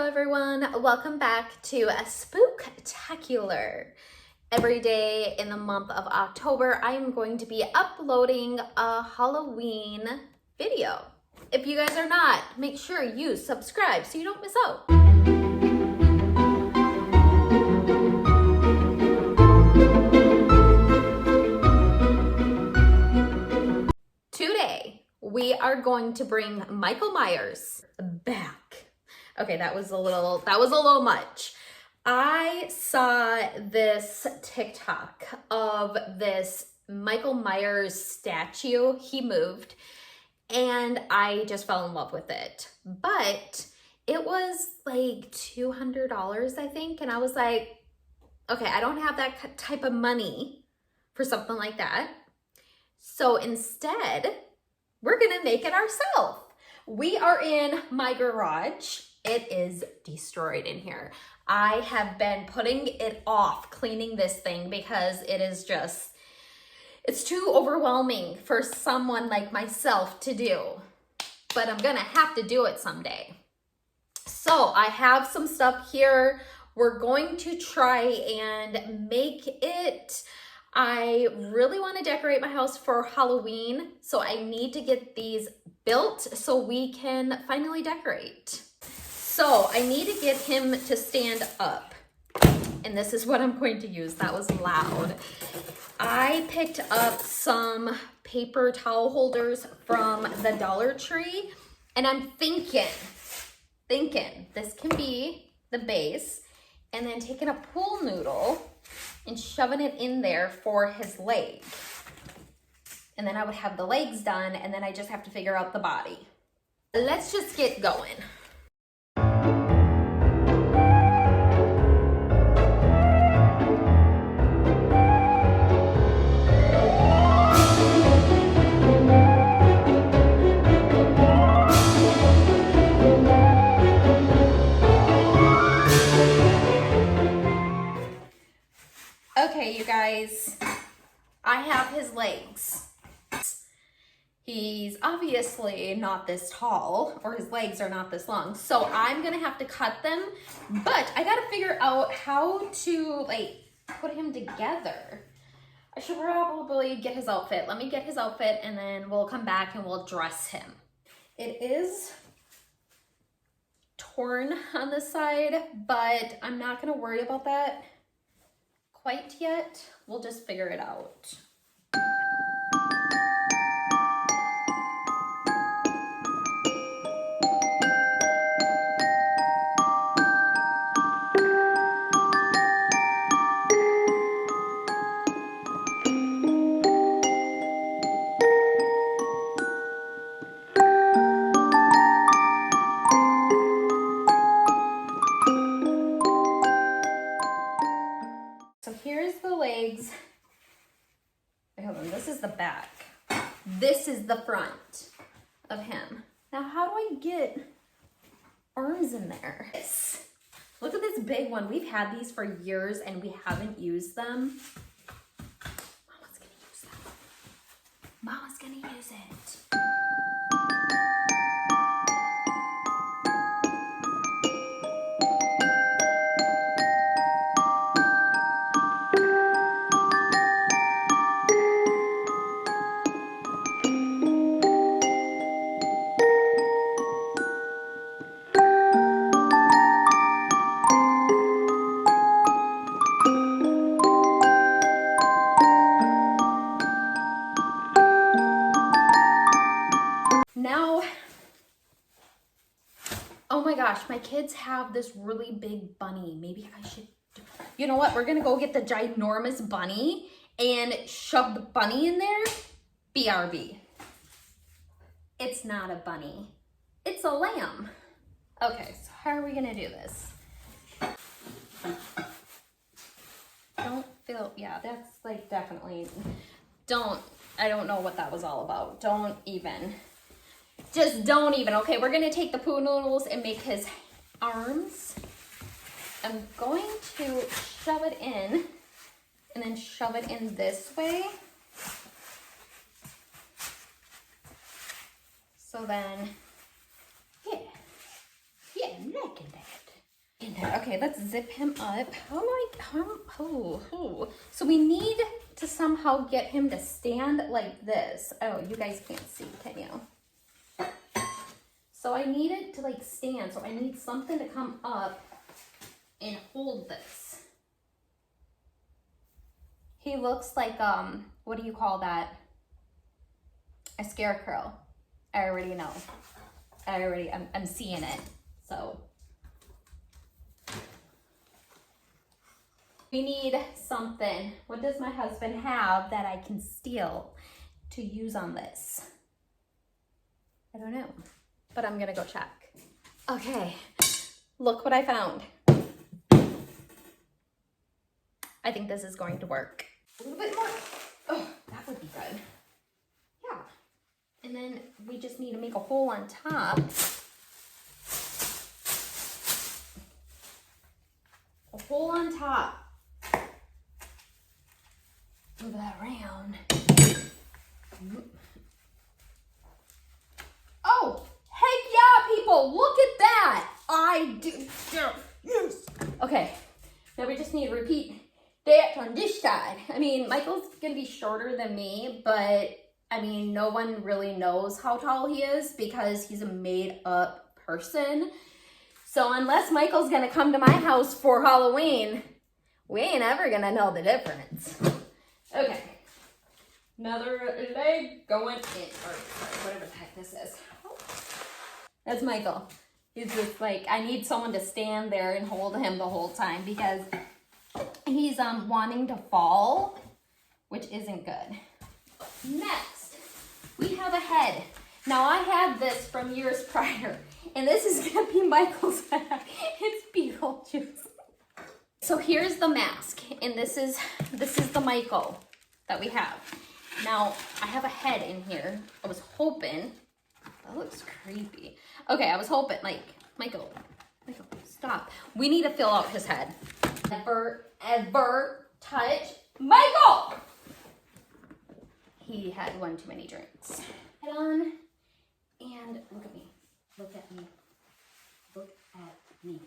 everyone, welcome back to a Spooktacular. Every day in the month of October, I am going to be uploading a Halloween video. If you guys are not, make sure you subscribe so you don't miss out. Today, we are going to bring Michael Myers back. Okay, that was a little much. I saw this TikTok of this Michael Myers statue. He moved and I just fell in love with it. But it was like $200, I think. And I was like, okay, I don't have that type of money for something like that. So instead, we're gonna make it ourselves. We are in my garage. It is destroyed in here. I have been putting it off, cleaning this thing because it is just, it's too overwhelming for someone like myself to do. But I'm gonna have to do it someday. So I have some stuff here. We're going to try and make it. I really want to decorate my house for Halloween, so I need to get these built so we can finally decorate. So I need to get him to stand up, and this is what I'm going to use. That was loud. I picked up some paper towel holders from the Dollar Tree, and I'm thinking this can be the base, and then taking a pool noodle and shoving it in there for his leg. And then I would have the legs done, and then I just have to figure out the body. Let's just get going. Okay, you guys, I have his legs. He's obviously not this tall, or his legs are not this long, so I'm gonna have to cut them, but I gotta figure out how to like put him together. I should probably get his outfit. Let me get his outfit and then we'll come back and we'll dress him. It is torn on the side, but I'm not gonna worry about that quite yet. We'll just figure it out. So here's the legs. Hold on, this is the back. This is the front of him. Now, how do I get arms in there? Look at this big one. We've had these for years and we haven't used them. Mama's gonna use them. Mama's gonna use it. Now, oh my gosh, my kids have this really big bunny. Maybe I should, you know what? We're gonna go get the ginormous bunny and shove the bunny in there. BRB. It's not a bunny. It's a lamb. Okay, so how are we gonna do this? Don't feel, yeah, that's like definitely, I don't know what that was all about. Don't even. Just don't even. Okay, we're gonna take the poo noodles and make his arms. I'm going to shove it in and then shove it in this way. So then, yeah, look at that. Okay, let's zip him up. So we need to somehow get him to stand like this. Oh, you guys can't see, can you? So I need it to like stand. So I need something to come up and hold this. He looks like, what do you call that? A scarecrow. I already know. I'm seeing it, so. We need something. What does my husband have that I can steal to use on this? I don't know, but I'm gonna go check. Okay, look what I found. I think this is going to work. A little bit more. Oh, that would be good. Yeah. And then we just need to make a hole on top. A hole on top. Move that around. Oh, heck yeah, people. Look at that. I do. Yes. Okay. Now we just need to repeat that on this side. I mean, Michael's going to be shorter than me, but I mean, no one really knows how tall he is because he's a made-up person. So unless Michael's going to come to my house for Halloween, we ain't ever going to know the difference. Okay. Another leg going in, or whatever the heck this is. That's Michael. He's just like, I need someone to stand there and hold him the whole time because he's wanting to fall, which isn't good. Next, we have a head. Now I had this from years prior, and this is gonna be Michael's head. It's Beetlejuice. So here's the mask, and this is the Michael that we have. Now I have a head in here. I was hoping, that looks creepy. Okay, I was hoping, like, Michael, stop. We need to fill out his head. Ever touch Michael! He had one too many drinks. Head on, and look at me. Look at me. Look at me.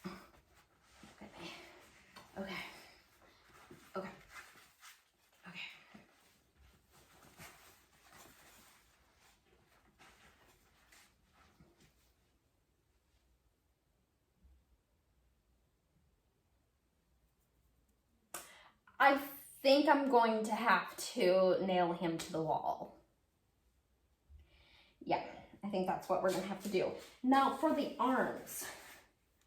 Look at me. Okay. Okay. Okay. I think I'm going to have to nail him to the wall. Yeah, I think that's what we're gonna have to do. Now for the arms.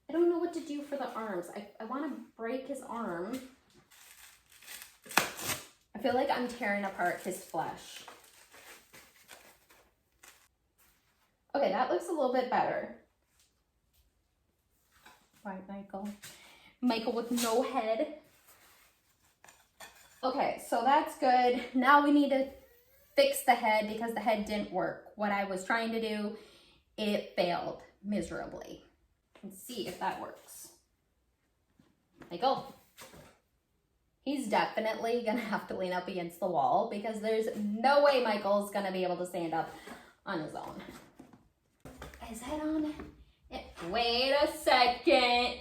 I don't know what to do for the arms. I wanna break his arm. I feel like I'm tearing apart his flesh. Okay, that looks a little bit better. Right, Michael? Michael with no head. Okay, so that's good. Now we need to fix the head because the head didn't work. What I was trying to do, it failed miserably. Let's see if that works. Michael. He's definitely gonna have to lean up against the wall because there's no way Michael's gonna be able to stand up on his own. Is that on? Wait a second.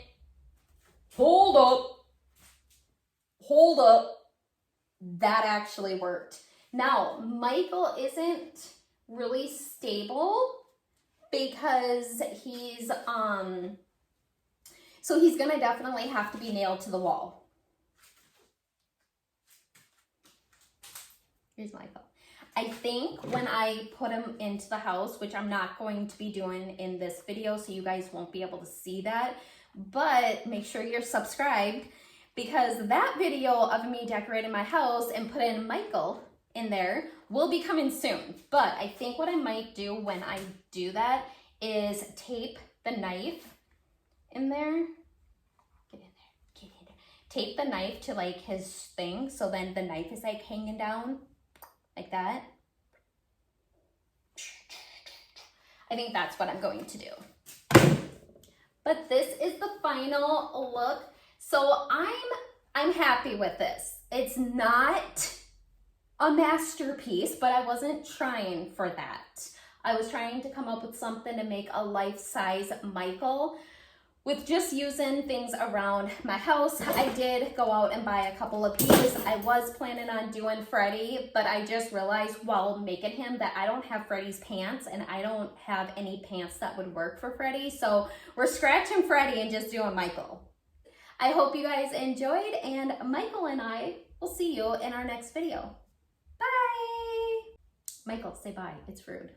Hold up. Hold up. That actually worked. Now, Michael isn't really stable because he's, so he's gonna definitely have to be nailed to the wall. Here's Michael. I think when I put him into the house, which I'm not going to be doing in this video, so you guys won't be able to see that, but make sure you're subscribed because that video of me decorating my house and putting Michael in there will be coming soon. But I think what I might do when I do that is tape the knife in there. Get in there, get in there. Tape the knife to like his thing, so then the knife is like hanging down like that. I think that's what I'm going to do. But this is the final look. So I'm happy with this. It's not a masterpiece, but I wasn't trying for that. I was trying to come up with something to make a life-size Michael with just using things around my house. I did go out and buy a couple of these. I was planning on doing Freddy, but I just realized while making him that I don't have Freddy's pants, and I don't have any pants that would work for Freddy. So we're scratching Freddy and just doing Michael. I hope you guys enjoyed, and Michael and I will see you in our next video. Bye! Michael, say bye. It's rude.